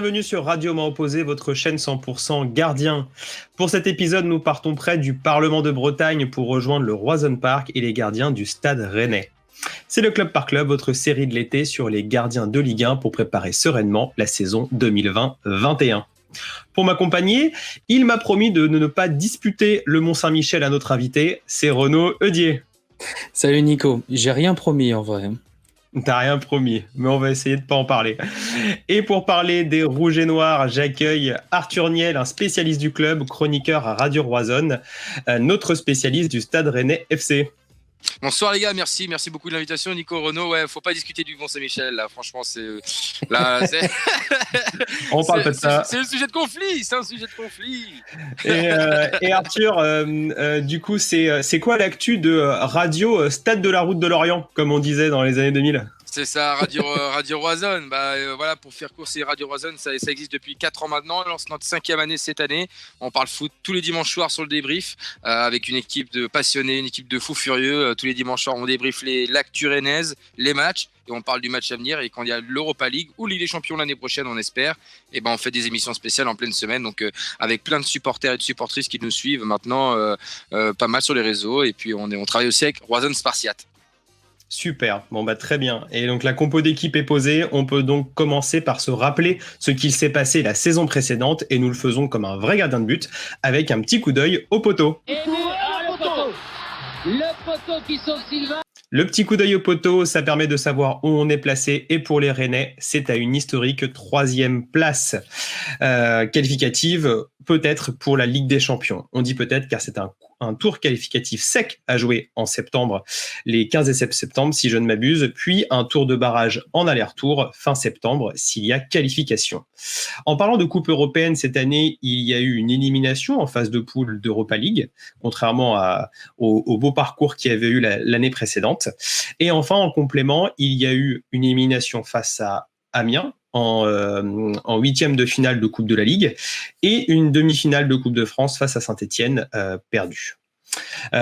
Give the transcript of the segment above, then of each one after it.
bienvenue sur Radio Mans Opposé, votre chaîne 100% gardien. Pour cet épisode, nous partons près du Parlement de Bretagne pour rejoindre le Roison Park et les gardiens du Stade Rennais. C'est le Club par Club, votre série de l'été sur les gardiens de Ligue 1 pour préparer sereinement la saison 2020-21. Pour m'accompagner, il m'a promis de ne pas disputer le Mont-Saint-Michel à notre invité, c'est Renaud Heudier. Salut Nico, j'ai rien promis en vrai. T'as rien promis, mais on va essayer de pas en parler. Et pour parler des Rouges et Noirs, j'accueille Arthur Niel, un spécialiste du club, chroniqueur à Radio Roison, notre spécialiste du Stade Rennais FC. Bonsoir les gars, merci beaucoup de l'invitation, Nico, Renaud. Ouais, faut pas discuter du Mont-Saint-Michel là, franchement, on parle pas de ça. C'est un sujet de conflit, Et Arthur, du coup, c'est quoi l'actu de Radio Stade de la Route de Lorient, comme on disait dans les années 2000 ? C'est ça, Radio Roison. Voilà, pour faire court, c'est Radio Roison. Ça existe depuis 4 ans maintenant. On lance notre 5e année cette année. On parle foot tous les dimanches soirs sur le débrief avec une équipe de passionnés, une équipe de fous furieux. Tous les dimanches soirs, on débriefe l'actu rennaise, les matchs. Et on parle du match à venir. Et quand il y a l'Europa League ou Ligue des Champions l'année prochaine, on espère, et on fait des émissions spéciales en pleine semaine. Donc, avec plein de supporters et de supportrices qui nous suivent maintenant, pas mal sur les réseaux. Et puis, on travaille aussi avec Roison Spartiate. Super, très bien. Et donc la compo d'équipe est posée, on peut donc commencer par se rappeler ce qu'il s'est passé la saison précédente et nous le faisons comme un vrai gardien de but avec un petit coup d'œil au poteau. Et le poteau qui sauve Sylvain. Le petit coup d'œil au poteau, ça permet de savoir où on est placé et pour les Rennais, c'est à une historique 3e place qualificative, peut-être pour la Ligue des Champions. On dit peut-être car c'est un tour qualificatif sec à jouer en septembre, les 15 et 16 septembre si je ne m'abuse, puis un tour de barrage en aller-retour fin septembre s'il y a qualification. En parlant de Coupe européenne, cette année, il y a eu une élimination en phase de poule d'Europa League, contrairement au beau parcours qu'il y avait eu l'année précédente. Et enfin, en complément, il y a eu une élimination face à Amiens, en 8e de finale de Coupe de la Ligue et une demi-finale de Coupe de France face à Saint-Etienne perdue.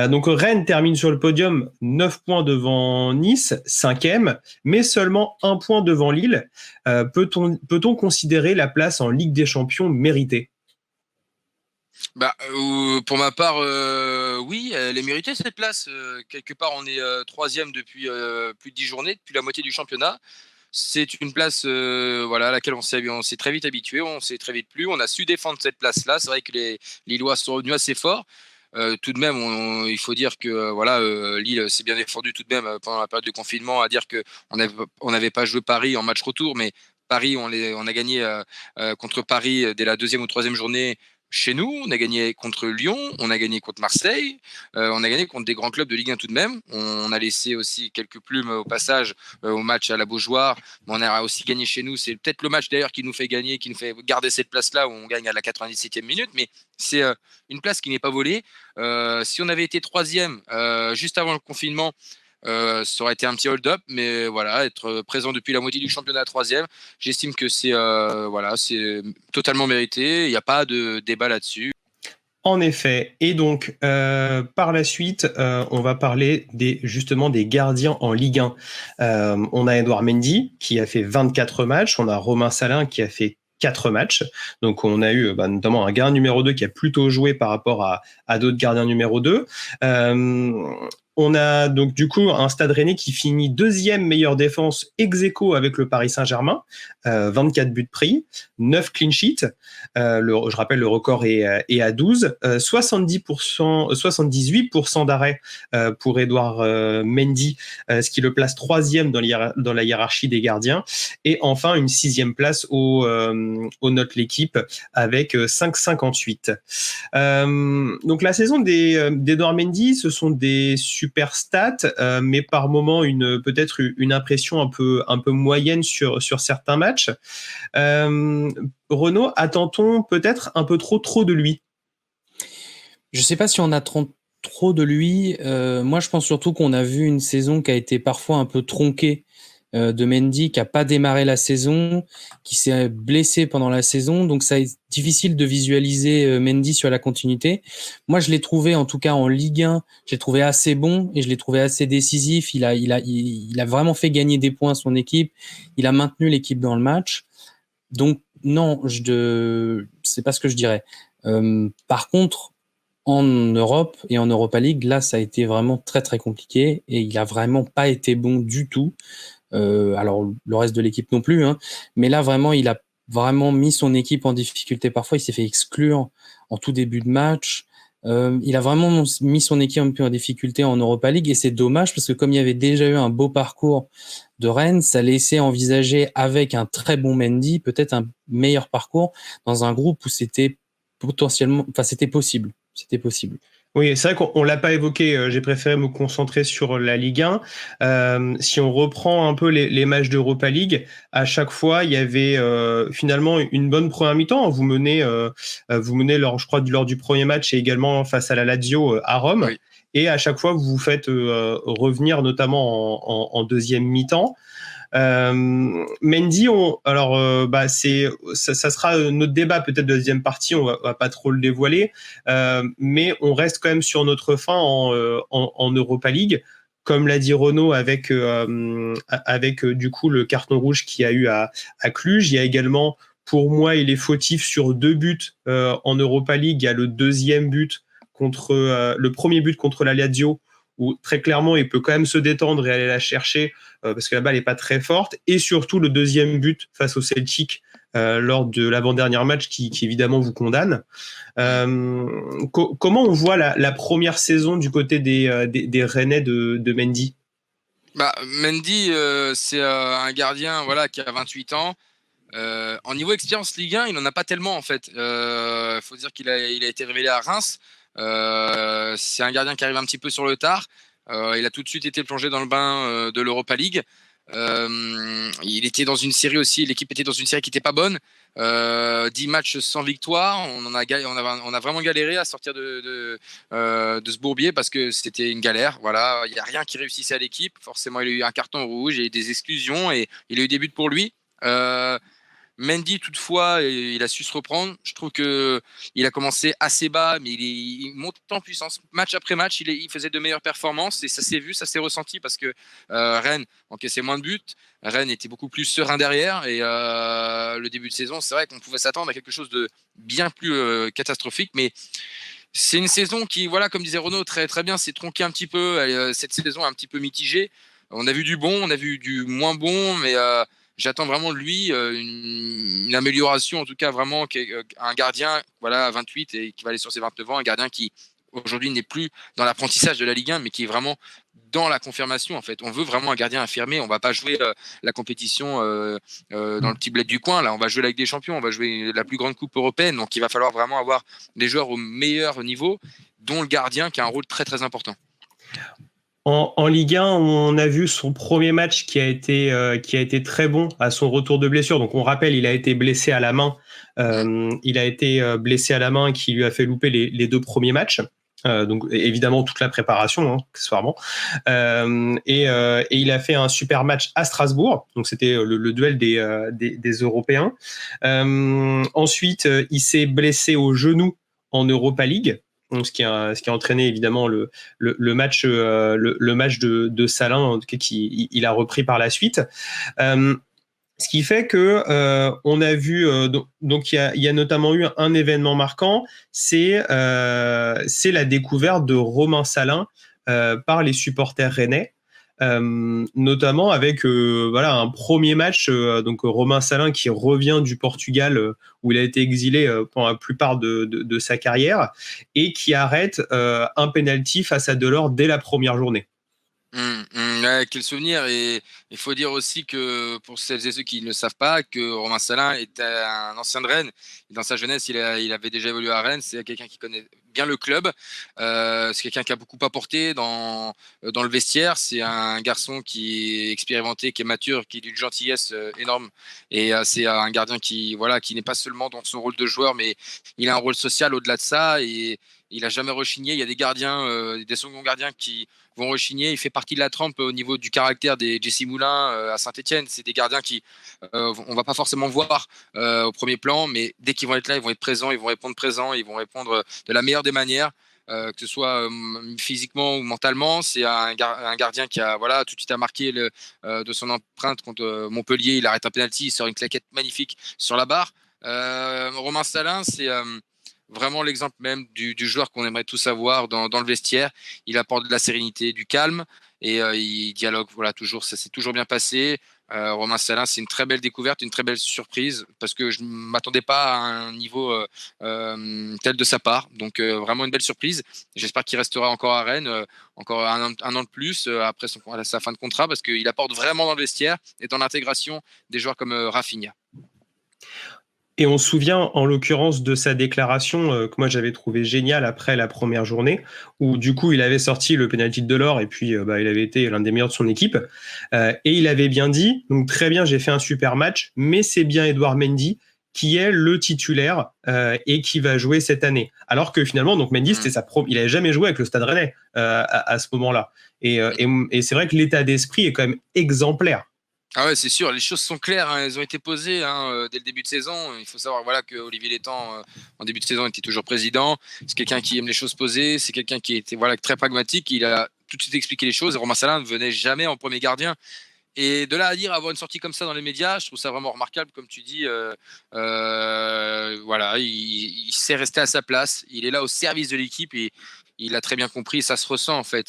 Donc Rennes termine sur le podium 9 points devant Nice, 5e, mais seulement 1 point devant Lille. Peut-on considérer la place en Ligue des Champions méritée ? Pour ma part, oui, elle est méritée cette place. Quelque part, on est 3e depuis plus de 10 journées, depuis la moitié du championnat. C'est une place à laquelle on s'est très vite habitué, on s'est très vite plu. On a su défendre cette place-là. C'est vrai que les Lillois sont revenus assez forts. Tout de même, il faut dire que Lille s'est bien défendu tout de même pendant la période de confinement, à dire qu'on n'avait pas joué Paris en match retour, mais Paris, on a gagné contre Paris dès la 2e ou 3e journée. Chez nous, on a gagné contre Lyon, on a gagné contre Marseille, on a gagné contre des grands clubs de Ligue 1 tout de même. On a laissé aussi quelques plumes au passage au match à la Beaujoire, mais on a aussi gagné chez nous. C'est peut-être le match d'ailleurs qui nous fait gagner, qui nous fait garder cette place-là où on gagne à la 97e minute, mais c'est une place qui n'est pas volée. Si on avait été 3e juste avant le confinement, ça aurait été un petit hold-up, mais être présent depuis la moitié du championnat 3e, j'estime que c'est totalement mérité. Il n'y a pas de débat là-dessus. En effet, et donc par la suite, on va parler des gardiens en Ligue 1. On a Edouard Mendy qui a fait 24 matchs, on a Romain Salin qui a fait 4 matchs. Donc on a eu notamment un gardien numéro 2 qui a plutôt joué par rapport à d'autres gardiens numéro 2. On a donc du coup un Stade Rennais qui finit 2e meilleure défense ex-aequo avec le Paris Saint-Germain, 24 buts pris, 9 clean sheets. Je rappelle, le record est à 12, 78% d'arrêts pour Edouard Mendy, ce qui le place 3e dans la hiérarchie des gardiens. Et enfin une 6e place au note l'équipe avec 5,58. Donc la saison d'Edouard Mendy, ce sont des super stats, mais par moment peut-être une impression un peu moyenne sur certains matchs. Renaud, attend-on peut-être un peu trop de lui ? Je ne sais pas si on attend trop de lui. Moi, je pense surtout qu'on a vu une saison qui a été parfois un peu tronquée de Mendy, qui n'a pas démarré la saison, qui s'est blessé pendant la saison. Donc, ça est difficile de visualiser Mendy sur la continuité. Moi, je l'ai trouvé, en tout cas en Ligue 1, je l'ai trouvé assez bon et je l'ai trouvé assez décisif. Il a vraiment fait gagner des points à son équipe. Il a maintenu l'équipe dans le match. Donc, Non, c'est pas ce que je dirais. Par contre, en Europe et en Europa League, là, ça a été vraiment très très compliqué et il a vraiment pas été bon du tout. Alors le reste de l'équipe non plus, hein, mais là vraiment, il a vraiment mis son équipe en difficulté. Parfois, il s'est fait exclure en tout début de match. Il a vraiment mis son équipe un peu en difficulté en Europa League et c'est dommage parce que comme il y avait déjà eu un beau parcours de Rennes, ça laissait envisager avec un très bon Mendy peut-être un meilleur parcours dans un groupe où c'était potentiellement, enfin c'était possible. Oui, c'est vrai qu'on l'a pas évoqué. J'ai préféré me concentrer sur la Ligue 1. Si on reprend un peu les matchs d'Europa League, à chaque fois, il y avait finalement une bonne première mi-temps. Vous menez, je crois, lors du premier match et également face à la Lazio à Rome. Oui. Et à chaque fois, vous vous faites revenir, notamment en deuxième mi-temps. Mendy, ça sera notre débat peut-être de deuxième partie, on va pas trop le dévoiler, mais on reste quand même sur notre fin en Europa League, comme l'a dit Renaud avec du coup le carton rouge qu'il y a eu à Cluj. Il y a également, pour moi, il est fautif sur 2 buts en Europa League. Il y a le deuxième but le premier but contre la Lazio, où très clairement il peut quand même se détendre et aller la chercher parce que la balle n'est pas très forte, et surtout le deuxième but face au Celtic lors de l'avant-dernier match qui évidemment vous condamne. Comment on voit la première saison du côté des Rennais de Mendy? Mendy, c'est un gardien qui a 28 ans. En niveau expérience Ligue 1, il n'en a pas tellement en fait. Faut dire qu'il a été révélé à Reims. C'est un gardien qui arrive un petit peu sur le tard. Il a tout de suite été plongé dans le bain de l'Europa League. Il était dans une série aussi, l'équipe était dans une série qui n'était pas bonne. 10 matchs sans victoire. On a vraiment galéré à sortir de ce bourbier parce que c'était une galère. Voilà, il n'y a rien qui réussissait à l'équipe. Forcément, il a eu un carton rouge et des exclusions et il a eu des buts pour lui. Mendy, toutefois, il a su se reprendre. Je trouve qu'il a commencé assez bas, mais il monte en puissance. Match après match, il faisait de meilleures performances et ça s'est vu, ça s'est ressenti parce que Rennes encaissait moins de buts. Rennes était beaucoup plus serein derrière et le début de saison, c'est vrai qu'on pouvait s'attendre à quelque chose de bien plus catastrophique, mais c'est une saison qui, comme disait Renaud, très, très bien, s'est tronquée un petit peu. Cette saison est un petit peu mitigée. On a vu du bon, on a vu du moins bon, mais j'attends vraiment de lui une amélioration, en tout cas vraiment un gardien à 28 et qui va aller sur ses 29 ans, un gardien qui aujourd'hui n'est plus dans l'apprentissage de la Ligue 1, mais qui est vraiment dans la confirmation en fait. On veut vraiment un gardien affirmé, on va pas jouer la compétition dans le petit bled du coin, là on va jouer la Ligue des Champions, on va jouer la plus grande coupe européenne, donc il va falloir vraiment avoir des joueurs au meilleur niveau, dont le gardien qui a un rôle très très important. En Ligue 1, on a vu son premier match qui a été très bon à son retour de blessure. Donc on rappelle, il a été blessé à la main. Il a été blessé à la main qui lui a fait louper les 2 premiers matchs. Donc évidemment toute la préparation, accessoirement. Et il a fait un super match à Strasbourg. Donc c'était le duel des Européens. Ensuite, il s'est blessé au genou en Europa League. Donc, ce qui a entraîné évidemment le match de Salin, en tout cas il a repris par la suite. Ce qui fait que on a vu donc il y a notamment eu un événement marquant, c'est la découverte de Romain Salin par les supporters rennais. Notamment avec un premier match, donc Romain Salin qui revient du Portugal où il a été exilé pendant la plupart de sa carrière et qui arrête un penalty face à Delors dès la première journée. Quel souvenir. Et il faut dire aussi que pour celles et ceux qui ne le savent pas, que Romain Salin était un ancien de Rennes. Dans sa jeunesse, il avait déjà évolué à Rennes. C'est quelqu'un qui connaît bien le club. C'est quelqu'un qui a beaucoup apporté dans le vestiaire. C'est un garçon qui est expérimenté, qui est mature, qui a une gentillesse énorme. Et c'est un gardien qui n'est pas seulement dans son rôle de joueur, mais il a un rôle social au-delà de ça. Et il n'a jamais rechigné. Il y a des gardiens, des seconds gardiens qui vont rechigner. Il fait partie de la trempe au niveau du caractère des Jesse Moulin à Saint-Etienne. C'est des gardiens qui on va pas forcément voir au premier plan, mais dès qu'ils vont être là, ils vont être présents, ils vont répondre présents, ils vont répondre de la meilleure des manières, que ce soit physiquement ou mentalement. C'est un gardien qui a tout de suite a marqué de son empreinte contre Montpellier. Il arrête un penalty, il sort une claquette magnifique sur la barre. Romain Salin, c'est vraiment l'exemple même du joueur qu'on aimerait tous avoir dans le vestiaire. Il apporte de la sérénité, du calme et il dialogue. Voilà, toujours, ça s'est toujours bien passé. Romain Salin, c'est une très belle découverte, une très belle surprise parce que je ne m'attendais pas à un niveau tel de sa part. Donc vraiment une belle surprise. J'espère qu'il restera encore à Rennes, encore un an de plus après sa fin de contrat parce qu'il apporte vraiment dans le vestiaire et dans l'intégration des joueurs comme Rafinha. Et on se souvient en l'occurrence de sa déclaration que moi j'avais trouvé géniale après la première journée, où du coup il avait sorti le penalty de Delors et puis il avait été l'un des meilleurs de son équipe. Et il avait bien dit, donc très bien, j'ai fait un super match, mais c'est bien Edouard Mendy qui est le titulaire et qui va jouer cette année. Alors que finalement, donc Mendy, il n'avait jamais joué avec le Stade Rennais à ce moment-là. Et c'est vrai que l'état d'esprit est quand même exemplaire. Ah ouais, c'est sûr, les choses sont claires, hein, elles ont été posées dès le début de saison. Il faut savoir que Olivier Létang, en début de saison, était toujours président. C'est quelqu'un qui aime les choses posées, c'est quelqu'un qui était très pragmatique. Il a tout de suite expliqué les choses. Romain Salin ne venait jamais en premier gardien. Et de là à dire avoir une sortie comme ça dans les médias, je trouve ça vraiment remarquable, comme tu dis. Il sait rester à sa place. Il est là au service de l'équipe et il a très bien compris. Ça se ressent en fait.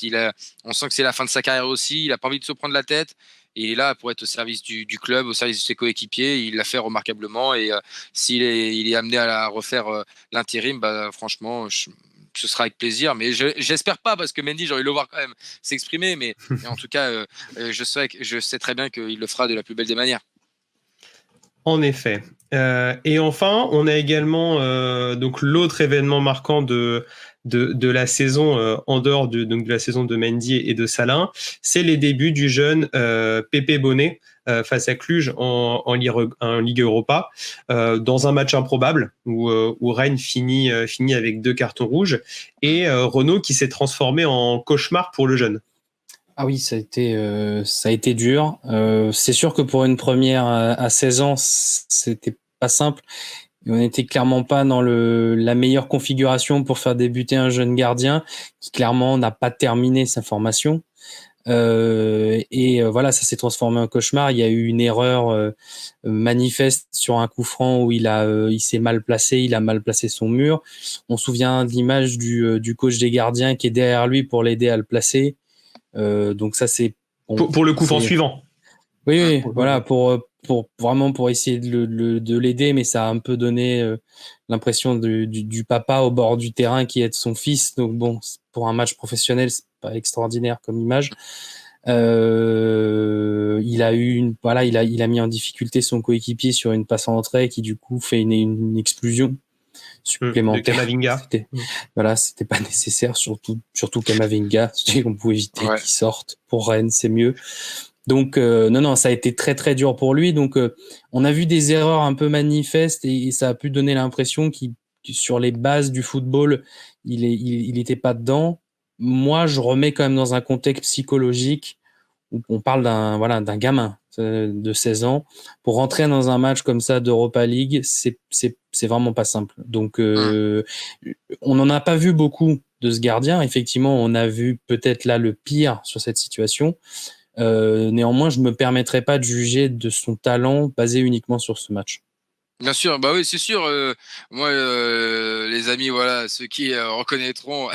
On sent que c'est la fin de sa carrière aussi. Il n'a pas envie de se prendre la tête. Et il est là pour être au service du club, au service de ses coéquipiers. Il l'a fait remarquablement. Et s'il est amené à refaire l'intérim, franchement, ce sera avec plaisir. Mais j'espère pas, parce que Mendy, j'ai envie de le voir quand même s'exprimer. Mais en tout cas, je sais très bien qu'il le fera de la plus belle des manières. En effet. Et enfin, on a également donc l'autre événement marquant de la saison en dehors de la saison de Mendy et de Salin, c'est les débuts du jeune Pepe Bonnet face à Cluj en Ligue Europa, dans un match improbable où Rennes finit avec 2 cartons rouges et Renaud qui s'est transformé en cauchemar pour le jeune. Ah oui, ça a été dur. C'est sûr que pour une première à 16 ans, c'était pas simple. Et on n'était clairement pas dans la meilleure configuration pour faire débuter un jeune gardien qui clairement n'a pas terminé sa formation. Voilà, ça s'est transformé en cauchemar. Il y a eu une erreur manifeste sur un coup franc où il s'est mal placé, il a mal placé son mur. On se souvient de l'image du coach des gardiens qui est derrière lui pour l'aider à le placer. Donc ça c'est pour le coup franc suivant. Oui, voilà, pour vraiment pour essayer de l'aider, mais ça a un peu donné l'impression du papa au bord du terrain qui aide son fils. Donc bon, pour un match professionnel, c'est pas extraordinaire comme image. Il a mis en difficulté son coéquipier sur une passe en entrée qui du coup fait une explosion supplémentaire. De Camavinga. C'était pas nécessaire, surtout Camavinga. On pouvait éviter qu'il sorte. Pour Rennes, c'est mieux. Donc non, ça a été très très dur pour lui. Donc on a vu des erreurs un peu manifestes et ça a pu donner l'impression qu'il sur les bases du football, il était pas dedans. Moi, je remets quand même dans un contexte psychologique où on parle d'un gamin de 16 ans pour rentrer dans un match comme ça d'Europa League, c'est vraiment pas simple. Donc on n'en a pas vu beaucoup de ce gardien. Effectivement, on a vu peut-être là le pire sur cette situation. Néanmoins, je me permettrai pas de juger de son talent basé uniquement sur ce match. Bien sûr, bah oui, c'est sûr. Moi, les amis, ceux qui reconnaîtront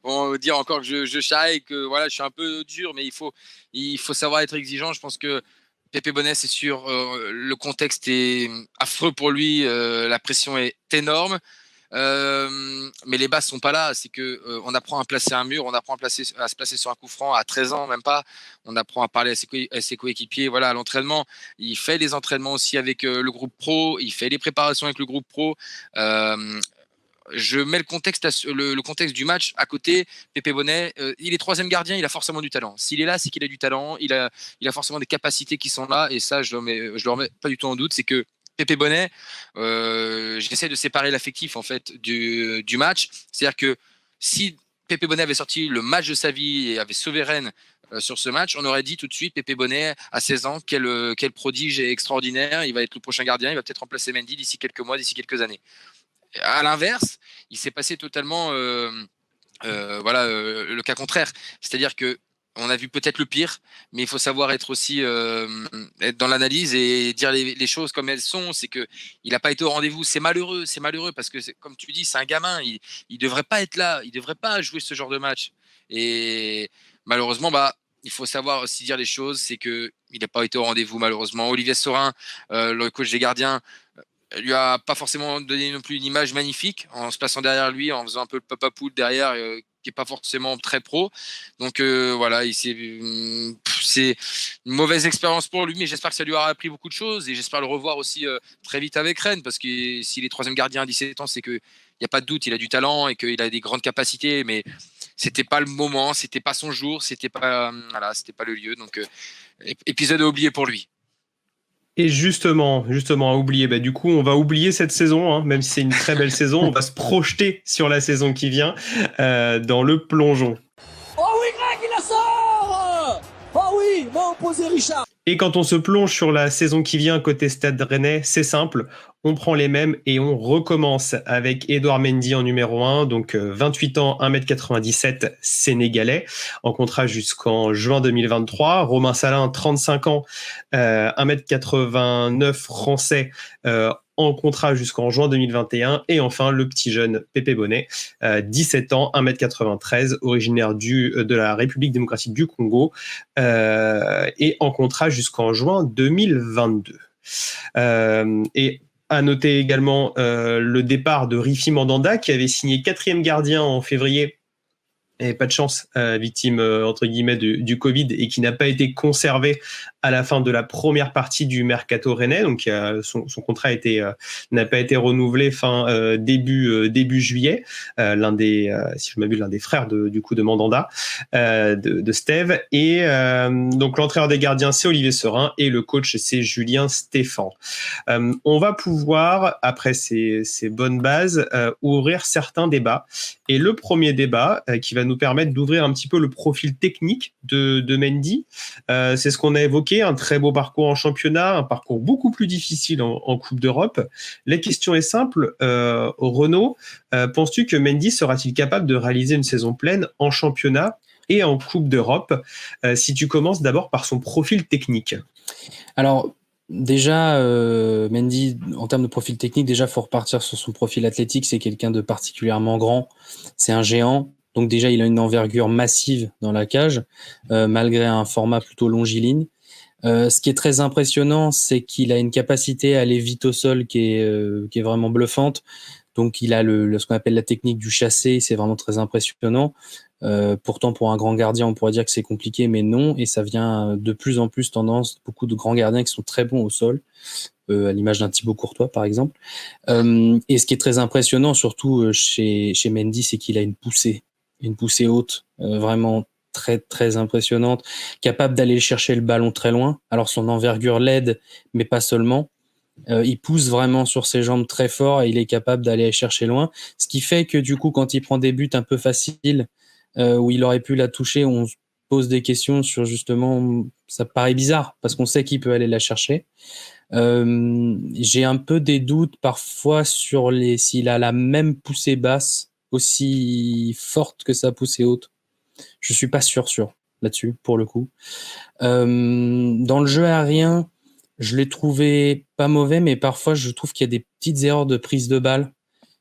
vont dire encore que je charrie, que je suis un peu dur, mais il faut savoir être exigeant. Je pense que Pepe Bonnet, c'est sûr, le contexte est affreux pour lui, la pression est énorme. Mais les bases sont pas là. C'est que on apprend à placer un mur, on apprend à se placer sur un coup franc à 13 ans, même pas. On apprend à parler à ses coéquipiers. Voilà, à l'entraînement, il fait les entraînements aussi avec le groupe pro. Il fait les préparations avec le groupe pro. Je mets le contexte du match à côté. Pepe Bonnet, il est 3e gardien, il a forcément du talent. S'il est là, c'est qu'il a du talent. Il a forcément des capacités qui sont là. Et ça, je le remets pas du tout en doute. C'est que Pepe Bonnet, j'essaie de séparer l'affectif en fait du match. C'est-à-dire que si Pepe Bonnet avait sorti le match de sa vie et avait sauvé Rennes sur ce match, on aurait dit tout de suite Pepe Bonnet à 16 ans, quel prodige extraordinaire, il va être le prochain gardien, il va peut-être remplacer Mendy d'ici quelques mois, d'ici quelques années. À l'inverse, il s'est passé totalement le cas contraire. C'est-à-dire que On a vu peut-être le pire, mais il faut savoir être aussi être dans l'analyse et dire les choses comme elles sont. C'est que il n'a pas été au rendez-vous. C'est malheureux parce que comme tu dis, c'est un gamin. Il devrait pas être là. Il devrait pas jouer ce genre de match. Et malheureusement, il faut savoir aussi dire les choses. C'est que il n'a pas été au rendez-vous malheureusement. Olivier Saurin, le coach des gardiens, lui a pas forcément donné non plus une image magnifique en se plaçant derrière lui, en faisant un peu le papa poule derrière, qui est pas forcément très pro. Donc voilà, c'est une mauvaise expérience pour lui, mais j'espère que ça lui aura appris beaucoup de choses et j'espère le revoir aussi très vite avec Rennes, parce que s'il est troisième gardien à 17 ans, c'est que il n'y a pas de doute, il a du talent et qu'il a des grandes capacités, mais c'était pas le moment, c'était pas son jour, c'était pas le lieu. Donc épisode à oublier pour lui. Et justement, à oublier, du coup, on va oublier cette saison, hein, même si c'est une très belle saison, on va se projeter sur la saison qui vient dans le plongeon. Oh oui, Greg, il la sort. Oh oui, m'a opposé Richard. Et quand on se plonge sur la saison qui vient côté Stade Rennais, c'est simple, on prend les mêmes et on recommence avec Edouard Mendy en numéro 1, donc 28 ans, 1m97, sénégalais, en contrat jusqu'en juin 2023. Romain Salin, 35 ans, 1m89, français, en contrat jusqu'en juin 2021. Et enfin, le petit jeune Pépé Bonnet, 17 ans, 1m93, originaire de la République démocratique du Congo, et en contrat jusqu'en juin 2022. Et à noter également le départ de Rifi Mandanda, qui avait signé 4e gardien en février, et pas de chance, victime entre guillemets du Covid, et qui n'a pas été conservé à la fin de la première partie du mercato rennais. Donc son contrat n'a pas été renouvelé fin début juillet. L'un des si je m'abuse, l'un des frères de Mandanda, de Steve. Et donc l'entraîneur des gardiens, c'est Olivier Saurin, et le coach, c'est Julien Stéphan. On va pouvoir, après ces bonnes bases, ouvrir certains débats. Et le premier débat qui va nous permettre d'ouvrir un petit peu le profil technique de Mendy, c'est ce qu'on a évoqué, un très beau parcours en championnat, un parcours beaucoup plus difficile en Coupe d'Europe. La question est simple, Renaud, penses-tu que Mendy sera-t-il capable de réaliser une saison pleine en championnat et en Coupe d'Europe, si tu commences d'abord par son profil technique? Alors, déjà, Mendy, en termes de profil technique, déjà, faut repartir sur son profil athlétique. C'est quelqu'un de particulièrement grand. C'est un géant. Donc déjà, il a une envergure massive dans la cage, malgré un format plutôt longiligne. Ce qui est très impressionnant, c'est qu'il a une capacité à aller vite au sol qui est vraiment bluffante. Donc il a ce qu'on appelle la technique du chassé. C'est vraiment très impressionnant. Pourtant, pour un grand gardien, on pourrait dire que c'est compliqué, mais non. Et ça vient de plus en plus tendance. Beaucoup de grands gardiens qui sont très bons au sol, à l'image d'un Thibaut Courtois, par exemple. Et ce qui est très impressionnant, surtout chez Mendy, c'est qu'il a une poussée haute, vraiment très, très impressionnante, capable d'aller chercher le ballon très loin. Alors, son envergure l'aide, mais pas seulement. Il pousse vraiment sur ses jambes très fort et il est capable d'aller chercher loin. Ce qui fait que, du coup, quand il prend des buts un peu faciles, où il aurait pu la toucher, on se pose des questions sur justement, ça paraît bizarre parce qu'on sait qu'il peut aller la chercher. J'ai un peu des doutes parfois sur s'il a la même poussée basse aussi forte que sa poussée haute. Je suis pas sûr là-dessus pour le coup. Dans le jeu aérien, je l'ai trouvé pas mauvais, mais parfois je trouve qu'il y a des petites erreurs de prise de balle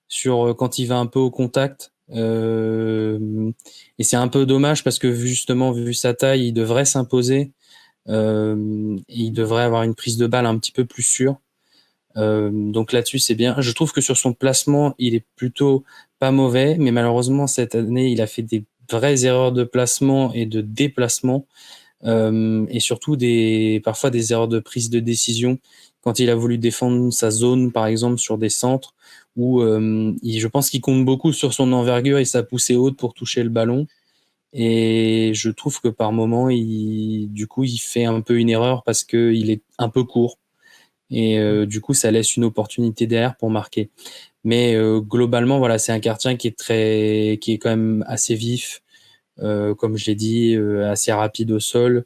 sur quand il va un peu au contact. Et c'est un peu dommage parce que vu sa taille, il devrait s'imposer. Et il devrait avoir une prise de balle un petit peu plus sûre. Donc là-dessus, c'est bien. Je trouve que sur son placement, il est plutôt pas mauvais, mais malheureusement, cette année, il a fait des vraies erreurs de placement et de déplacement, et surtout parfois des erreurs de prise de décision quand il a voulu défendre sa zone, par exemple, sur des centres où je pense qu'il compte beaucoup sur son envergure et sa poussée haute pour toucher le ballon. Et je trouve que par moment, il fait un peu une erreur parce qu'il est un peu court. Et du coup, ça laisse une opportunité derrière pour marquer. Mais globalement, voilà, c'est un gardien qui est quand même assez vif, comme je l'ai dit, assez rapide au sol,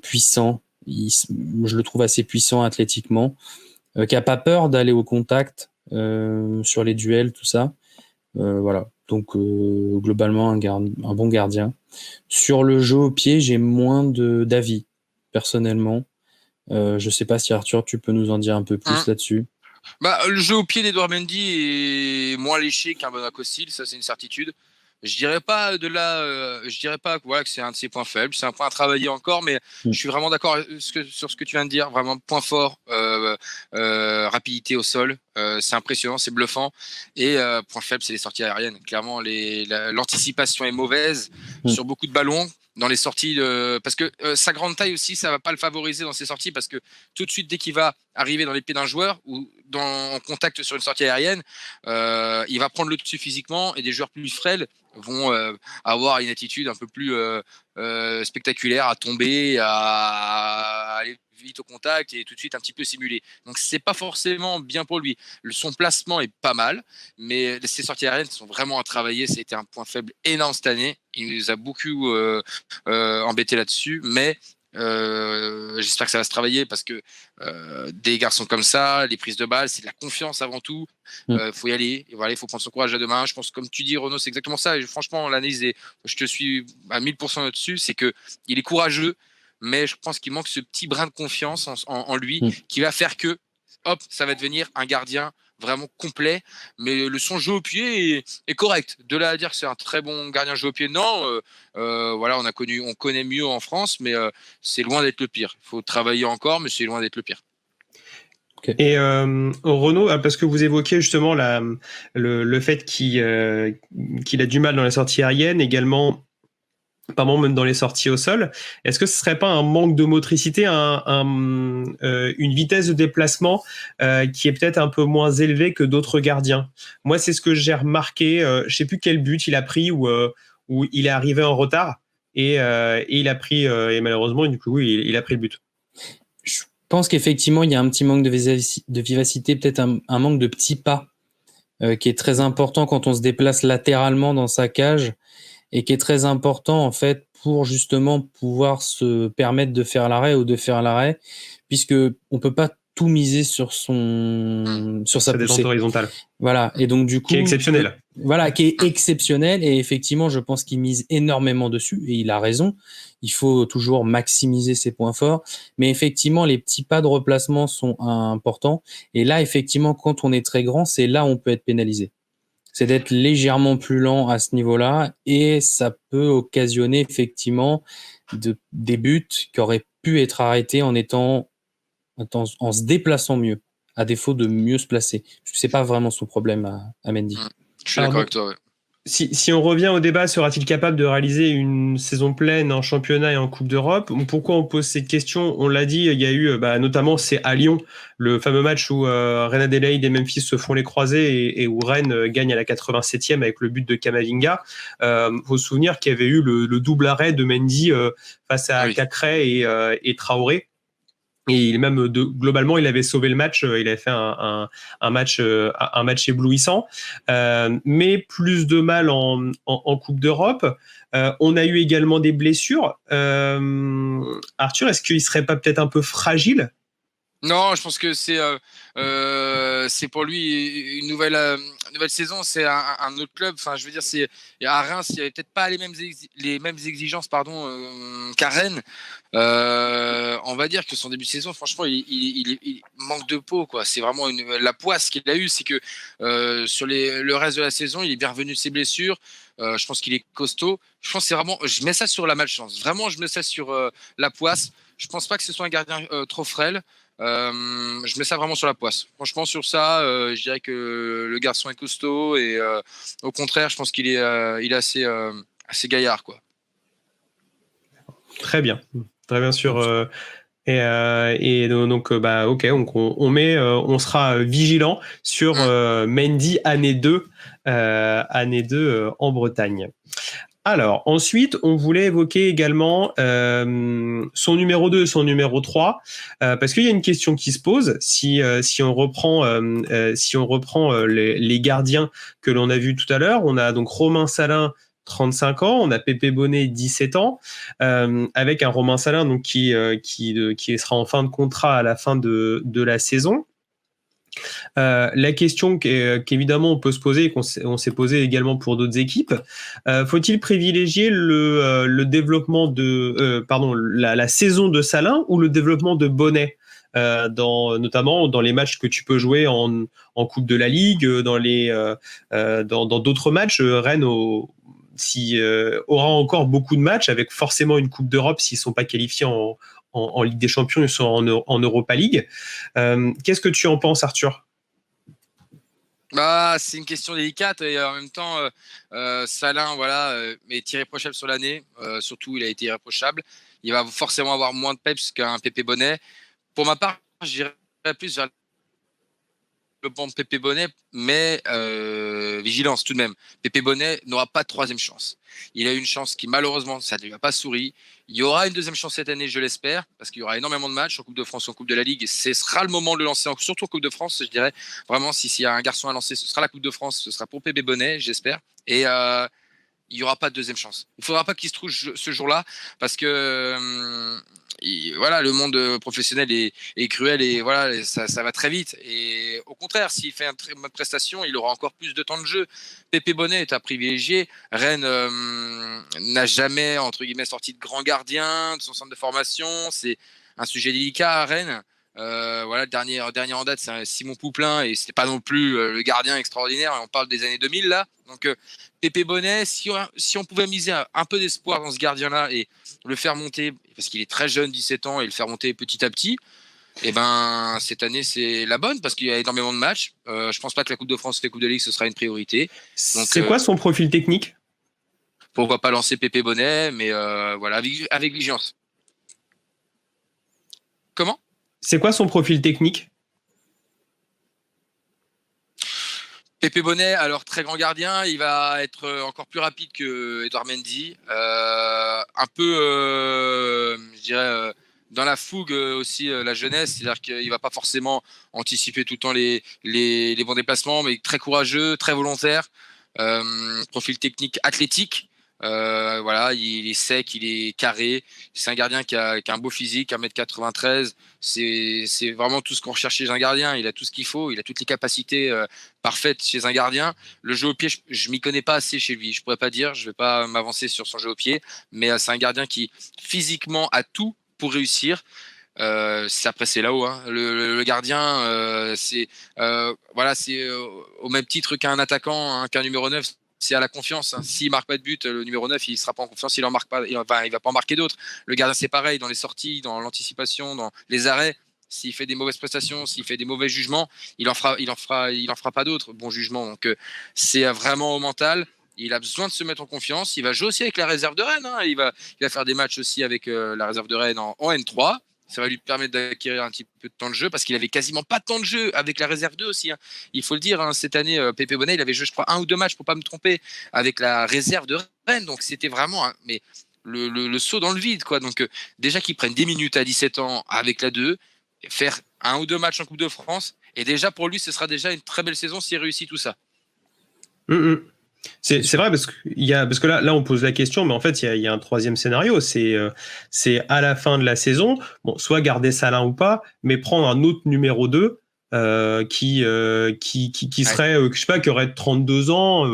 puissant. Je le trouve assez puissant athlétiquement, qui a pas peur d'aller au contact sur les duels, tout ça. Voilà. Donc, globalement, un bon gardien. Sur le jeu au pied, j'ai moins d'avis, personnellement. Je sais pas si Arthur, tu peux nous en dire un peu plus là-dessus. Le jeu au pied d'Edouard Mendy est moins léché qu'un Benoît Costil, ça c'est une certitude. Je dirais pas que c'est un de ses points faibles, c'est un point à travailler encore, mais je suis vraiment d'accord sur ce que tu viens de dire. Vraiment, point fort, rapidité au sol, c'est impressionnant, c'est bluffant. Et point faible, c'est les sorties aériennes. Clairement, l'anticipation est mauvaise sur beaucoup de ballons. Dans les sorties, parce que sa grande taille aussi, ça va pas le favoriser dans ses sorties, parce que tout de suite, dès qu'il va arriver dans les pieds d'un joueur ou en contact sur une sortie aérienne, il va prendre le dessus physiquement, et des joueurs plus frêles vont avoir une attitude un peu plus spectaculaire, à tomber, à aller vite au contact et tout de suite un petit peu simuler. Donc c'est pas forcément bien pour lui. Son placement est pas mal, mais ses sorties aériennes sont vraiment à travailler. Ça a été un point faible énorme cette année. Il nous a beaucoup embêté là-dessus, mais j'espère que ça va se travailler, parce que des garçons comme ça, les prises de balles, c'est de la confiance avant tout. Faut y aller, et voilà, il faut prendre son courage à deux mains. Je pense, comme tu dis, Renaud, c'est exactement ça. Et franchement, l'analyse, je te suis à 1000% là-dessus, c'est que il est courageux, mais je pense qu'il manque ce petit brin de confiance en lui, qui va faire que, hop, ça va devenir un gardien vraiment complet. Mais son jeu au pied est correct. De là à dire que c'est un très bon gardien jeu au pied, non. Voilà, on connaît mieux en France, mais c'est loin d'être le pire. Il faut travailler encore, mais c'est loin d'être le pire. Okay. Et Renaud, parce que vous évoquiez justement le fait qu'il a du mal dans la sortie aérienne, également pas même dans les sorties au sol, est-ce que ce serait pas un manque de motricité, une vitesse de déplacement qui est peut-être un peu moins élevée que d'autres gardiens? Moi, c'est ce que j'ai remarqué. Je sais plus quel but il a pris où il est arrivé en retard et il a pris et malheureusement du coup il a pris le but. Je pense qu'effectivement il y a un petit manque de vivacité, peut-être un manque de petits pas qui est très important quand on se déplace latéralement dans sa cage, et qui est très important en fait pour justement pouvoir se permettre de faire l'arrêt ou de faire l'arrêt, puisque on peut pas tout miser sur sa poussée. Descente horizontale. Voilà, et donc du coup qui est exceptionnel. Voilà, qui est exceptionnel, et effectivement je pense qu'il mise énormément dessus, et il a raison. Il faut toujours maximiser ses points forts, mais effectivement les petits pas de replacement sont importants, et là effectivement quand on est très grand, c'est là où on peut être pénalisé. C'est d'être légèrement plus lent à ce niveau-là, et ça peut occasionner effectivement des buts qui auraient pu être arrêtés en se déplaçant mieux, à défaut de mieux se placer. Parce que c'est pas vraiment son problème à Mendy. Je suis d'accord avec toi, ouais. Si on revient au débat, sera-t-il capable de réaliser une saison pleine en championnat et en Coupe d'Europe? Pourquoi on pose cette question? On l'a dit, il y a eu notamment, c'est à Lyon, le fameux match où Reine Adélaïde et Memphis se font les croisés et où Rennes gagne à la 87e avec le but de Camavinga. Faut se souvenir qu'il y avait eu le double arrêt de Mendy face à Cacré et Traoré. Et globalement, il avait sauvé le match. Il avait fait un match éblouissant, mais plus de mal en Coupe d'Europe. On a eu également des blessures. Arthur, est-ce qu'il serait pas peut-être un peu fragile? Non, je pense que c'est pour lui une nouvelle saison. C'est un autre club. Enfin, je veux dire, à Reims, il n'y avait peut-être pas les mêmes exigences, qu'à Rennes. On va dire que son début de saison, franchement, il manque de peau, quoi. C'est vraiment la poisse qu'il a eue. C'est que sur le reste de la saison, il est bien revenu de ses blessures. Je pense qu'il est costaud. Je pense que c'est vraiment. Je mets ça sur la malchance. Vraiment, je mets ça sur la poisse. Je pense pas que ce soit un gardien trop frêle. Je mets ça vraiment sur la poisse. Franchement, sur ça, je dirais que le garçon est costaud, et au contraire, je pense qu'il est assez gaillard, quoi. Très bien sûr. Donc ok, on sera vigilant sur Mendy année 2 en Bretagne. Alors, ensuite, on voulait évoquer également son numéro 2 et son numéro 3, parce qu'il y a une question qui se pose. Si on reprend les gardiens que l'on a vus tout à l'heure, on a donc Romain Salin, 35 ans, on a Pépé Bonnet, 17 ans, avec un Romain Salin donc qui sera en fin de contrat à la fin de la saison. La question qu'évidemment on peut se poser, et on s'est posé également pour d'autres équipes, faut-il privilégier le développement la saison de Salin ou le développement de Bonnet, notamment dans les matchs que tu peux jouer en Coupe de la Ligue, dans d'autres matchs. Rennes aura encore beaucoup de matchs avec forcément une Coupe d'Europe s'ils ne sont pas qualifiés en Ligue des Champions, ils sont en Europa League. Qu'est-ce que tu en penses, Arthur ? C'est une question délicate et en même temps, Salin, est irréprochable sur l'année. Surtout, il a été irréprochable. Il va forcément avoir moins de peps qu'un Pépé Bonnet. Pour ma part, je dirais plus vers le banc de Pépé Bonnet, mais vigilance tout de même. Pépé Bonnet n'aura pas de troisième chance. Il a eu une chance qui, malheureusement, ça ne lui a pas souri. Il y aura une deuxième chance cette année, je l'espère, parce qu'il y aura énormément de matchs en Coupe de France, en Coupe de la Ligue. Et ce sera le moment de le lancer, surtout en Coupe de France, je dirais. Vraiment, s'il y a un garçon à lancer, ce sera la Coupe de France, ce sera pour Pépé Bonnet, j'espère. Et il n'y aura pas de deuxième chance. Il ne faudra pas qu'il se trouve ce jour-là, parce que le monde professionnel est cruel et ça va très vite. Et au contraire, s'il fait une très bonne prestation, il aura encore plus de temps de jeu. Pépé Bonnet est à privilégier. Rennes n'a jamais, entre guillemets, sorti de grand gardien de son centre de formation. C'est un sujet délicat à Rennes. Le dernier en date, c'est Simon Pouplin et c'était pas non plus le gardien extraordinaire. On parle des années 2000 là. Donc Pépé Bonnet, si on pouvait miser un peu d'espoir dans ce gardien-là et le faire monter, parce qu'il est très jeune, 17 ans, et le faire monter petit à petit, cette année c'est la bonne parce qu'il y a énormément de matchs. Je pense pas que la Coupe de France et la Coupe de Ligue ce sera une priorité. Donc, c'est quoi son profil technique ? Pourquoi pas lancer Pépé Bonnet, mais avec vigilance. Comment ? C'est quoi son profil technique ? Pépé Bonnet, alors très grand gardien, il va être encore plus rapide que Edouard Mendy, un peu, je dirais, dans la fougue aussi la jeunesse, c'est-à-dire qu'il va pas forcément anticiper tout le temps les bons déplacements, mais très courageux, très volontaire, profil technique athlétique. Il est sec, il est carré. C'est un gardien qui a un beau physique, 1m93. C'est vraiment tout ce qu'on recherche chez un gardien. Il a tout ce qu'il faut, il a toutes les capacités parfaites chez un gardien. Le jeu au pied, je m'y connais pas assez chez lui. Je pourrais pas dire, je vais pas m'avancer sur son jeu au pied, mais c'est un gardien qui physiquement a tout pour réussir. Après c'est là-haut, hein. Le gardien, c'est au même titre qu'un attaquant, hein, qu'un numéro 9. C'est à la confiance, hein. S'il marque pas de but, le numéro 9 il sera pas en confiance, il en marque pas, il va pas en marquer d'autres. Le gardien c'est pareil, dans les sorties, dans l'anticipation, dans les arrêts. S'il fait des mauvaises prestations, s'il fait des mauvais jugements, il en fera pas d'autres bons jugements. Donc c'est vraiment au mental. Il a besoin de se mettre en confiance. Il va jouer aussi avec la réserve de Rennes, hein. Il va faire des matchs aussi avec la réserve de Rennes en N3. Ça va lui permettre d'acquérir un petit peu de temps de jeu parce qu'il avait quasiment pas de temps de jeu avec la réserve 2 aussi, hein. Il faut le dire, hein, cette année, Pépé Bonnet, il avait joué, je crois, 1 ou 2 matchs, pour pas me tromper, avec la réserve de Rennes. Donc c'était vraiment le saut dans le vide, quoi. Donc déjà qu'ils prennent des minutes à 17 ans avec la 2, faire 1 ou 2 matchs en Coupe de France, et déjà pour lui, ce sera déjà une très belle saison s'il réussit tout ça. C'est vrai parce que là on pose la question, mais en fait il y a un troisième scénario, c'est à la fin de la saison, soit garder Salin ou pas, mais prendre un autre numéro 2 qui serait, je sais pas, qui aurait 32 ans,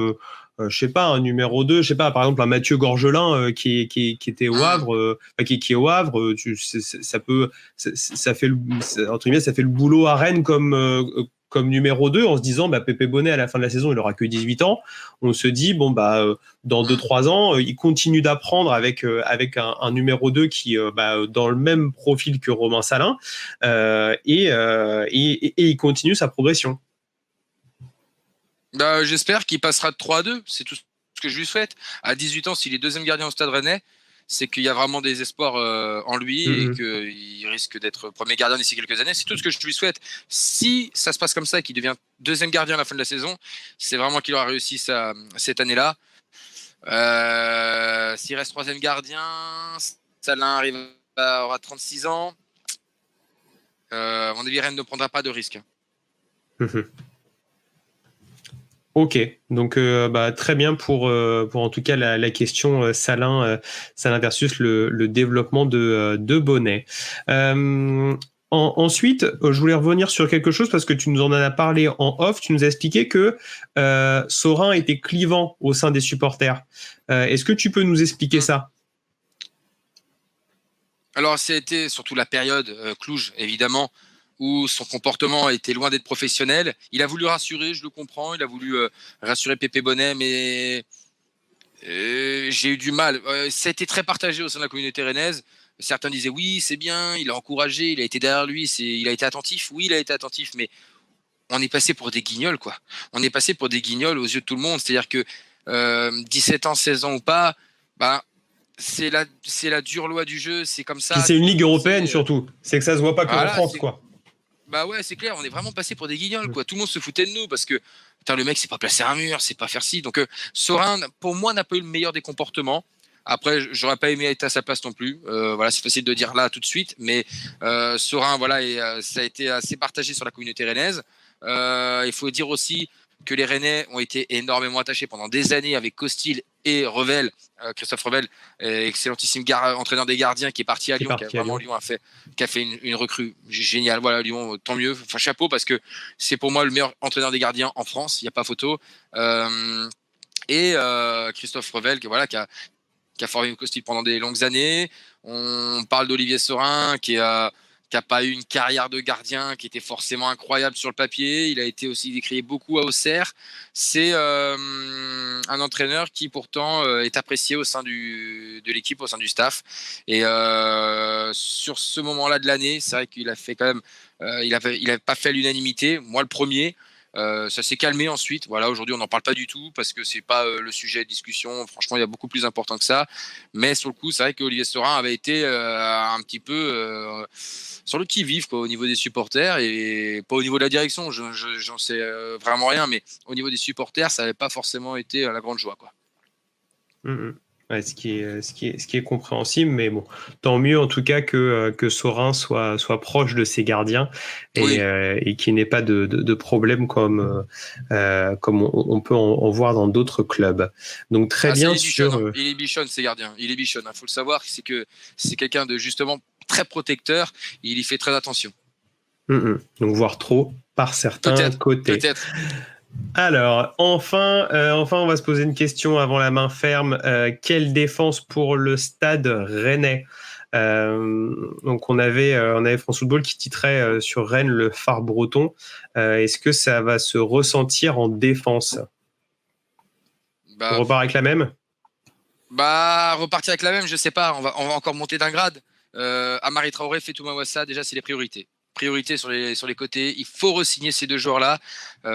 je sais pas, un numéro 2, je sais pas, par exemple un Mathieu Gorgelin qui était au Havre, qui est au Havre, ça fait le boulot à Rennes comme numéro 2, en se disant Pépé Bonnet à la fin de la saison il aura que 18 ans, on se dit dans 2-3 ans il continue d'apprendre avec un numéro 2 qui dans le même profil que Romain Salin, et il continue sa progression. J'espère qu'il passera de 3 à 2, c'est tout ce que je lui souhaite. À 18 ans, s'il est deuxième gardien au Stade Rennais, c'est qu'il y a vraiment des espoirs en lui, et qu'il risque d'être premier gardien d'ici quelques années. C'est tout ce que je lui souhaite. Si ça se passe comme ça et qu'il devient deuxième gardien à la fin de la saison, c'est vraiment qu'il aura réussi cette année-là. S'il reste troisième gardien, Salin aura 36 ans. À mon avis, Rennes ne prendra pas de risque. Ok, donc très bien pour en tout cas la question Salin versus le développement de Bonnet. Ensuite, je voulais revenir sur quelque chose parce que tu nous en as parlé en off. Tu nous as expliqué que Saurin était clivant au sein des supporters. Est-ce que tu peux nous expliquer ça ? Alors, c'était surtout la période Cluj, évidemment, où son comportement était loin d'être professionnel. Il a voulu rassurer, je le comprends. Il a voulu rassurer Pépé Bonnet, mais j'ai eu du mal. Ça a été très partagé au sein de la communauté rennaise. Certains disaient oui, c'est bien, il a encouragé, il a été derrière lui, il a été attentif. Oui, il a été attentif, mais on est passé pour des guignols, quoi. On est passé pour des guignols aux yeux de tout le monde. C'est-à-dire que 17 ans, 16 ans ou pas, bah, c'est la dure loi du jeu, c'est comme ça. Puis c'est une ligue européenne surtout. C'est que ça se voit pas que en France, quoi. Bah ouais, c'est clair, on est vraiment passé pour des guignols, quoi. Tout le monde se foutait de nous parce que putain, le mec, c'est pas placer un mur, c'est pas faire ci. Donc Saurin, pour moi, n'a pas eu le meilleur des comportements. Après, j'aurais pas aimé être à sa place non plus. Voilà, c'est facile de dire là tout de suite, mais Saurin, voilà, ça a été assez partagé sur la communauté rennaise. Il faut dire aussi que les Rennais ont été énormément attachés pendant des années avec Costil et Revel, Christophe Revel, excellentissime entraîneur des gardiens qui est parti à Lyon, Lyon qui a fait une recrue géniale. Voilà, Lyon, tant mieux. Enfin, chapeau parce que c'est pour moi le meilleur entraîneur des gardiens en France. Il n'y a pas photo. Et Christophe Revel, qui a formé Costil pendant des longues années. On parle d'Olivier Saurin, qui a pas eu une carrière de gardien qui était forcément incroyable sur le papier. Il a été aussi décrié beaucoup à Auxerre. C'est un entraîneur qui pourtant est apprécié au sein de l'équipe, au sein du staff. Et sur ce moment-là de l'année, c'est vrai qu'il a fait quand même, il avait pas fait l'unanimité. Moi, le premier. Ça s'est calmé ensuite. Voilà, aujourd'hui, on n'en parle pas du tout parce que c'est pas le sujet de discussion. Franchement, il y a beaucoup plus important que ça. Mais sur le coup, c'est vrai qu'Olivier Saurin avait été un petit peu sur le qui-vive au niveau des supporters et pas au niveau de la direction. J'en sais vraiment rien, mais au niveau des supporters, ça n'avait pas forcément été la grande joie, quoi. Ouais, ce qui est compréhensible, mais bon, tant mieux en tout cas que Saurin soit proche de ses gardiens et qu'il n'ait pas de problème comme on peut en voir dans d'autres clubs. Donc très bien sur. Il est bichonne, ses gardiens. Il est bichonne. Faut le savoir, c'est que c'est quelqu'un de justement très protecteur. Et il y fait très attention. Donc voire trop par certains côtés. Peut-être. Alors, enfin, on va se poser une question avant la main ferme. Quelle défense pour le Stade Rennais ? Donc, on avait France Football qui titrait sur Rennes le phare breton. Est-ce que ça va se ressentir en défense ? On repart avec la même ? Repartir avec la même, je sais pas. On va encore monter d'un grade. Amari Traoré, Fetou Mawassa, déjà, c'est les priorités. Priorité sur les côtés. Il faut re-signer ces deux joueurs-là.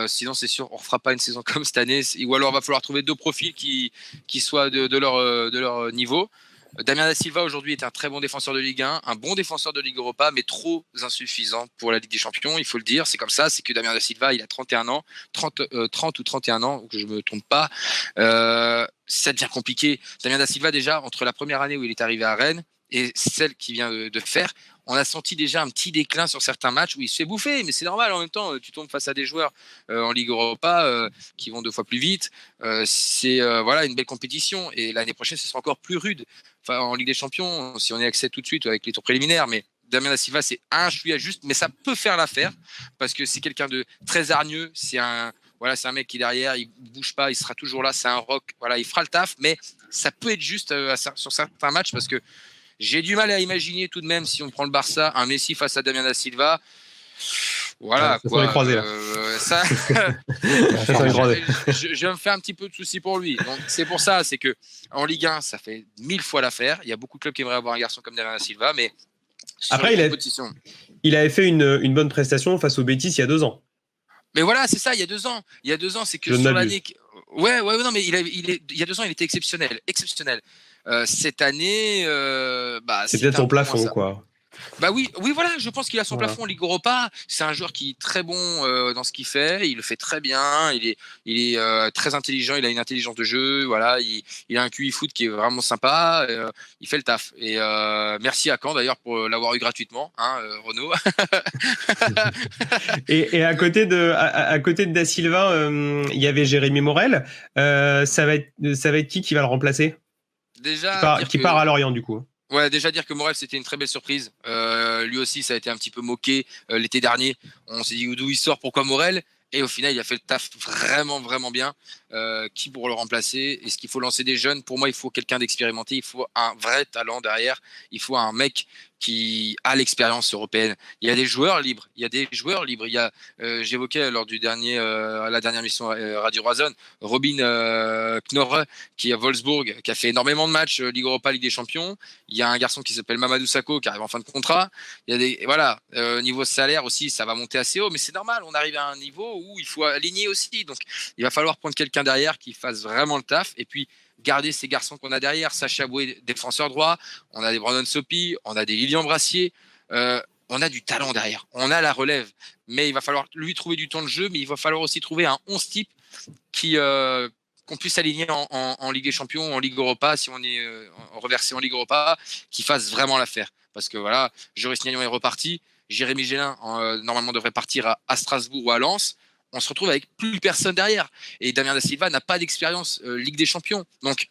Sinon, c'est sûr, on ne refera pas une saison comme cette année. Ou alors, il va falloir trouver deux profils qui soient de leur niveau. Damien Da Silva, aujourd'hui, est un très bon défenseur de Ligue 1, un bon défenseur de Ligue Europa, mais trop insuffisant pour la Ligue des Champions. Il faut le dire, c'est comme ça. C'est que Damien Da Silva, il a 31 ans, 30 ou 31 ans, que je ne me trompe pas. Ça devient compliqué. Damien Da Silva, déjà, entre la première année où il est arrivé à Rennes et celle qu'il vient de faire, on a senti déjà un petit déclin sur certains matchs où il se fait bouffer, mais c'est normal. En même temps, tu tombes face à des joueurs en Ligue Europa qui vont 2 fois plus vite. C'est une belle compétition et l'année prochaine, ce sera encore plus rude. Enfin, en Ligue des Champions, si on y accède tout de suite avec les tours préliminaires, mais Damien Da Silva, c'est un chouïa juste, mais ça peut faire l'affaire parce que c'est quelqu'un de très hargneux. C'est un mec qui derrière, il bouge pas, il sera toujours là. C'est un rock. Voilà, il fera le taf, mais ça peut être juste sur certains matchs parce que j'ai du mal à imaginer tout de même, si on prend le Barça, un Messi face à Damien Da Silva. Voilà. Ça serait croisé, là. Je me fais un petit peu de soucis pour lui. Donc, c'est pour ça, c'est que en Ligue 1, ça fait 1000 fois l'affaire. Il y a beaucoup de clubs qui aimeraient avoir un garçon comme Damien Da Silva, mais après, il avait fait une bonne prestation face au Betis il y a 2 ans. Mais voilà, c'est ça, il y a 2 ans. Il y a 2 ans, c'est que sur l'année. Ouais, non, mais il y a 2 ans, il était exceptionnel. Cette année, c'est peut-être son plafond, quoi. Oui, voilà, je pense qu'il a son plafond en Ligue Europa. C'est un joueur qui est très bon dans ce qu'il fait. Il le fait très bien. Il est très intelligent. Il a une intelligence de jeu. Voilà, il a un QI foot qui est vraiment sympa. Il fait le taf. Et merci à Caen d'ailleurs pour l'avoir eu gratuitement, Renaud. et à côté de Da Silva, il y avait Jérémy Morel. Ça va être qui va le remplacer ? Déjà, qui part à Lorient du coup. Ouais, déjà dire que Morel, c'était une très belle surprise. Lui aussi, ça a été un petit peu moqué l'été dernier. On s'est dit d'où il sort, pourquoi Morel ? Et au final, il a fait le taf vraiment, vraiment bien. Qui pour le remplacer ? Est-ce qu'il faut lancer des jeunes ? Pour moi, il faut quelqu'un d'expérimenté. Il faut un vrai talent derrière. Il faut un mec qui a l'expérience européenne. Il y a des joueurs libres. Il y a, j'évoquais lors du la dernière mission Radio Roison, Robin Knorre, qui est à Wolfsburg, qui a fait énormément de matchs Ligue Europa, Ligue des Champions. Il y a un garçon qui s'appelle Mamadou Sakho qui arrive en fin de contrat. Il y a niveau salaire aussi, ça va monter assez haut, mais c'est normal. On arrive à un niveau où il faut aligner aussi. Donc, il va falloir prendre quelqu'un derrière qui fasse vraiment le taf. Et puis, garder ces garçons qu'on a derrière. Sacha Boué, défenseur droit. On a des Brandon Sopi. On a des Lilian Brassier. On a du talent derrière. On a la relève. Mais il va falloir lui trouver du temps de jeu. Mais il va falloir aussi trouver un 11 type qu'on puisse aligner en Ligue des Champions, en Ligue Europa, si on est reversé en Ligue Europa, qui fasse vraiment l'affaire. Parce que voilà, Joris Gnagnon est reparti. Jérémy Gélin, normalement, devrait partir à Strasbourg ou à Lens. On se retrouve avec plus personne derrière. Et Damien Da Silva n'a pas d'expérience Ligue des Champions. Donc,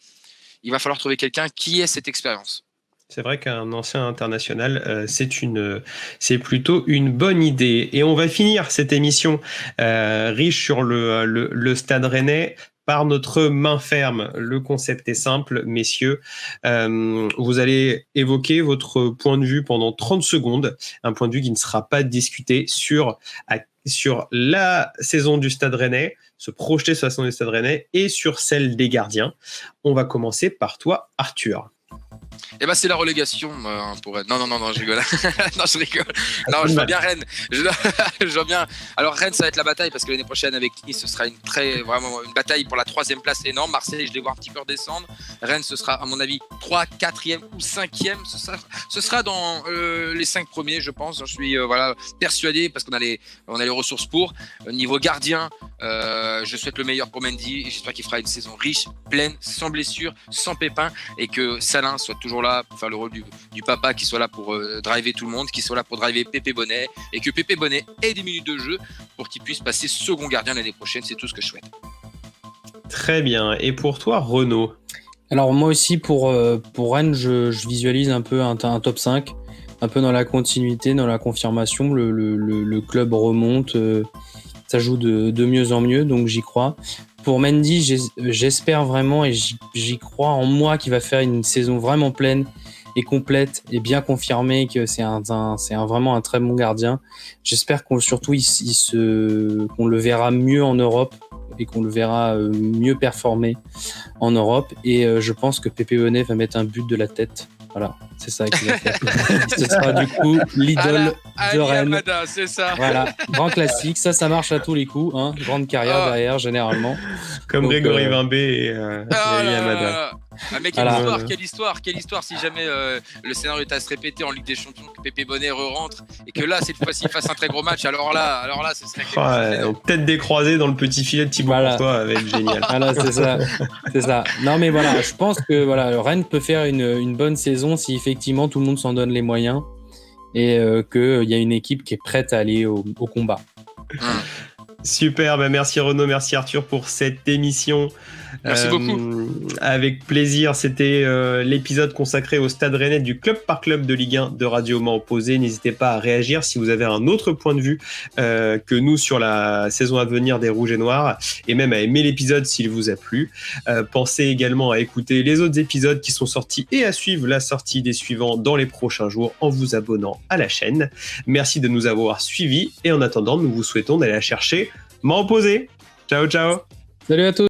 il va falloir trouver quelqu'un qui ait cette expérience. C'est vrai qu'un ancien international, c'est plutôt une bonne idée. Et on va finir cette émission riche sur le Stade Rennais par notre main ferme. Le concept est simple, messieurs. Vous allez évoquer votre point de vue pendant 30 secondes, un point de vue qui ne sera pas discuté sur la saison du Stade Rennais, se projeter sur la saison du Stade Rennais et sur celle des gardiens. On va commencer par toi, Arthur. Eh ben c'est la relégation pour Rennes. Non, je rigole. Non, je rigole. Non, je vois bien Rennes. Je vois bien. Alors Rennes, ça va être la bataille parce que l'année prochaine avec Nice, ce sera vraiment une bataille pour la 3e place énorme. Marseille, je les vois un petit peu redescendre. Rennes, ce sera à mon avis 3, 4e ou 5e. Ce sera dans les 5 premiers, je pense. Je suis persuadé parce qu'on a les ressources pour. Niveau gardien, je souhaite le meilleur pour Mendy. J'espère qu'il fera une saison riche, pleine, sans blessure, sans pépin et que Salin soit toujours là pour faire le rôle du papa, qui soit là pour driver tout le monde, qui soit là pour driver Pépé Bonnet et que Pépé Bonnet ait des minutes de jeu pour qu'il puisse passer second gardien l'année prochaine. C'est tout ce que je souhaite. Très bien. Et pour toi, Renaud ? Alors moi aussi pour Rennes, je visualise un peu un top 5, un peu dans la continuité, dans la confirmation. Le club remonte, ça joue de mieux en mieux, donc j'y crois. Pour Mendy, j'espère vraiment et j'y crois en moi qu'il va faire une saison vraiment pleine et complète et bien confirmée que c'est vraiment un très bon gardien. J'espère qu'on le verra mieux en Europe et qu'on le verra mieux performer en Europe. Et je pense que Pépé Bonnet va mettre un but de la tête. Voilà, c'est ça qu'il va faire. Ce sera du coup l'idole de Rennes. Amada, c'est ça. Voilà, grand classique. Ça marche à tous les coups. Hein. Grande carrière derrière, généralement. Comme donc, Grégory Vimbé et Ali Amada. Ah mais quelle histoire si jamais le scénario est à se répéter en Ligue des Champions, que Pépé Bonnet rentre et que là cette fois-ci il fasse un très gros match, alors là ce serait quelque chose. Tête décroisée dans le petit filet de Thibaut Courtois avec génial. Voilà, c'est ça. Non mais voilà, je pense que Rennes peut faire une bonne saison si effectivement tout le monde s'en donne les moyens et qu'il y a une équipe qui est prête à aller au combat. Super, merci Renaud, merci Arthur pour cette émission. Merci beaucoup. Avec plaisir, c'était l'épisode consacré au Stade Rennais du Club par Club de Ligue 1 de Radio Mans Opposé. N'hésitez pas à réagir si vous avez un autre point de vue que nous sur la saison à venir des Rouges et Noirs, et même à aimer l'épisode s'il vous a plu. Pensez également à écouter les autres épisodes qui sont sortis et à suivre la sortie des suivants dans les prochains jours en vous abonnant à la chaîne. Merci de nous avoir suivis et en attendant, nous vous souhaitons d'aller la chercher Mans Opposé. Ciao, ciao. Salut à tous.